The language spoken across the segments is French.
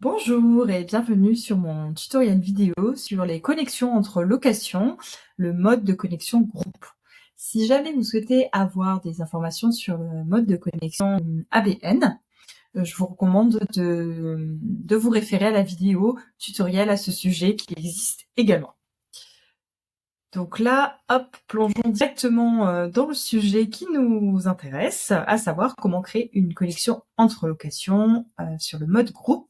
Bonjour et bienvenue sur mon tutoriel vidéo sur les connexions entre locations, le mode de connexion groupe. Si jamais vous souhaitez avoir des informations sur le mode de connexion ABN, je vous recommande de vous référer à la vidéo tutoriel à ce sujet qui existe également. Donc là, hop, plongeons directement dans le sujet qui nous intéresse, à savoir comment créer une connexion entre locations sur le mode groupe.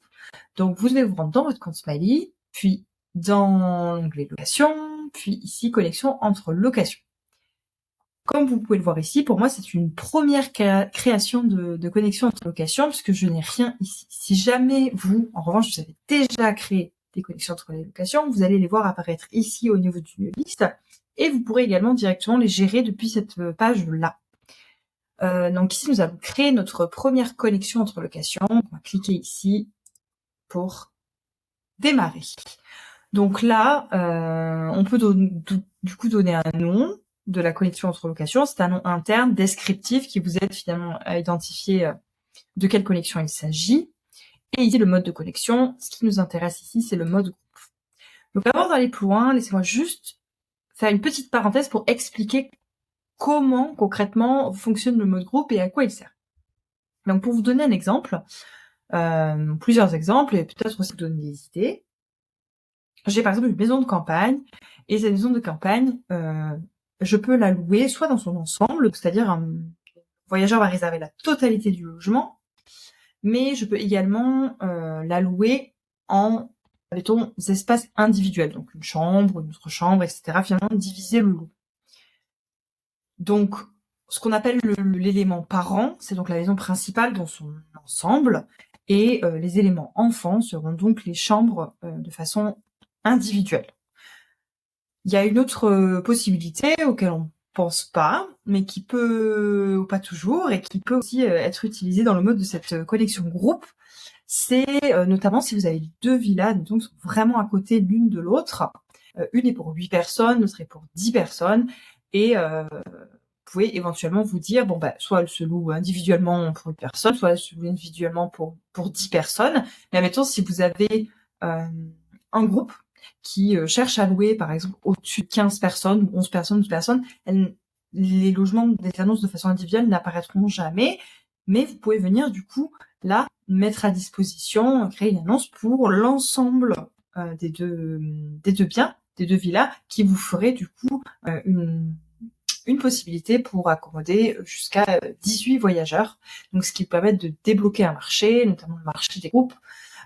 Donc, vous devez vous rendre dans votre compte Smiley, puis dans l'onglet location, puis ici connexion entre locations. Comme vous pouvez le voir ici, pour moi, c'est une première création de connexion entre locations, puisque je n'ai rien ici. Si jamais vous, en revanche, vous avez déjà créé des connexions entre les locations, vous allez les voir apparaître ici au niveau d'une liste, et vous pourrez également directement les gérer depuis cette page-là. Donc ici, nous allons créer notre première connexion entre locations. On va cliquer ici pour démarrer. Donc là, on peut du coup donner un nom de la connexion entre locations. C'est un nom interne, descriptif, qui vous aide finalement à identifier de quelle connexion il s'agit. Et ici, le mode de connexion. Ce qui nous intéresse ici, c'est le mode groupe. Donc avant d'aller plus loin, laissez-moi juste faire une petite parenthèse pour expliquer comment concrètement fonctionne le mode groupe et à quoi il sert. Donc pour vous donner un exemple, plusieurs exemples, et peut-être aussi vous donner des idées. J'ai par exemple une maison de campagne, et cette maison de campagne, je peux la louer soit dans son ensemble, c'est-à-dire un voyageur va réserver la totalité du logement, mais je peux également la louer en, mettons, des espaces individuels, donc une chambre, une autre chambre, etc. Finalement, diviser le lot. Donc, ce qu'on appelle l'élément parent, c'est donc la maison principale dans son ensemble, et les éléments enfants seront donc les chambres de façon individuelle. Il y a une autre possibilité auquel on pense pas, mais qui peut, ou pas toujours, et qui peut aussi être utilisée dans le mode de cette connexion groupe. C'est notamment si vous avez deux villas, disons, qui sont vraiment à côté l'une de l'autre. Une est pour 8 personnes, l'autre est pour 10 personnes, et vous pouvez éventuellement vous dire, bon bah, soit elle se loue individuellement pour une personne, soit elle se loue individuellement pour 10 personnes. Mais admettons, si vous avez un groupe qui cherche à louer, par exemple, au-dessus de 15 personnes, ou 11 personnes, 12 personnes, les logements des annonces de façon individuelle n'apparaîtront jamais, mais vous pouvez venir, du coup, là, mettre à disposition, créer une annonce pour l'ensemble des deux biens, des deux villas, qui vous ferait, du coup, une possibilité pour accommoder jusqu'à 18 voyageurs. Donc, ce qui permet de débloquer un marché, notamment le marché des groupes,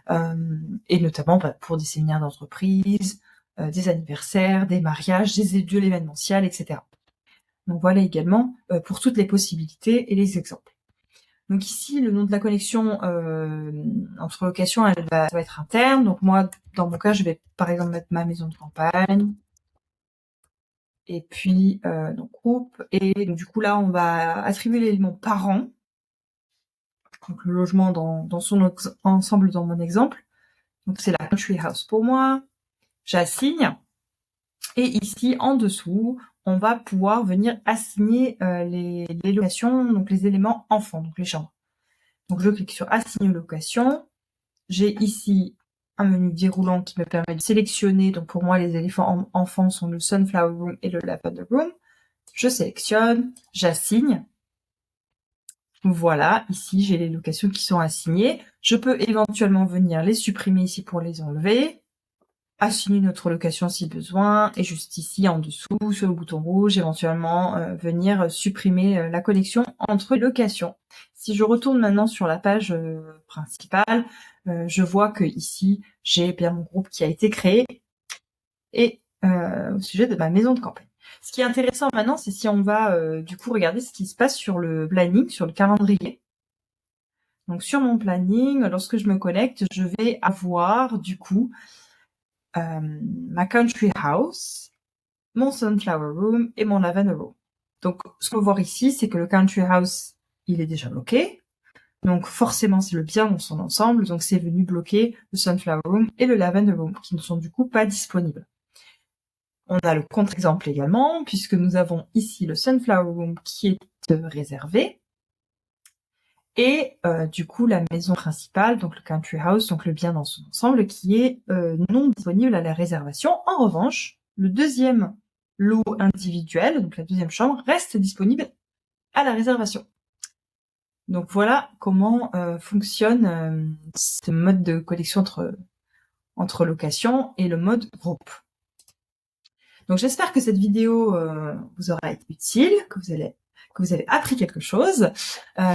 et notamment pour des séminaires d'entreprise, des anniversaires, des mariages, de l'événementiel, etc. Donc voilà également pour toutes les possibilités et les exemples. Donc ici, le nom de la connexion entre locations, ça va être interne. Donc moi, dans mon cas, je vais par exemple mettre ma maison de campagne. Et puis, donc groupe. Et donc du coup là, on va attribuer l'élément parent. Donc le logement dans son ensemble dans mon exemple. Donc c'est la country house pour moi. J'assigne. Et ici, en dessous, on va pouvoir venir assigner les locations, donc les éléments enfants, donc les chambres. Donc je clique sur assigner location. J'ai ici un menu déroulant qui me permet de sélectionner. Donc pour moi, les éléphants enfants sont le Sunflower Room et le Lavender Room. Je sélectionne, j'assigne. Voilà, ici j'ai les locations qui sont assignées. Je peux éventuellement venir les supprimer ici pour les enlever. Assigner notre location si besoin, et juste ici en dessous sur le bouton rouge, éventuellement venir supprimer la connexion entre locations. Si je retourne maintenant sur la page principale, je vois que ici j'ai bien mon groupe qui a été créé, et au sujet de ma maison de campagne. Ce qui est intéressant maintenant, c'est si on va du coup regarder ce qui se passe sur le planning, sur le calendrier. Donc sur mon planning, lorsque je me connecte, je vais avoir du coup ma country house, mon sunflower room et mon lavender room. Donc, ce qu'on peut voir ici, c'est que le country house, il est déjà bloqué. Donc, forcément, c'est le bien dans son ensemble. Donc, c'est venu bloquer le sunflower room et le lavender room, qui ne sont du coup pas disponibles. On a le contre-exemple également, puisque nous avons ici le sunflower room qui est réservé. et du coup la maison principale, donc le country house, donc le bien dans son ensemble, qui est non disponible à la réservation. En revanche, le deuxième lot individuel, donc la deuxième chambre, reste disponible à la réservation. Donc voilà comment fonctionne ce mode de connexion entre location et le mode groupe. Donc j'espère que cette vidéo vous aura été utile, que vous avez appris quelque chose.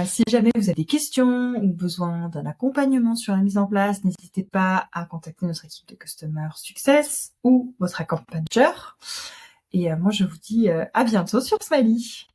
Si jamais vous avez des questions ou besoin d'un accompagnement sur la mise en place, n'hésitez pas à contacter notre équipe de Customer Success ou votre account manager. Et moi je vous dis à bientôt sur Smiley.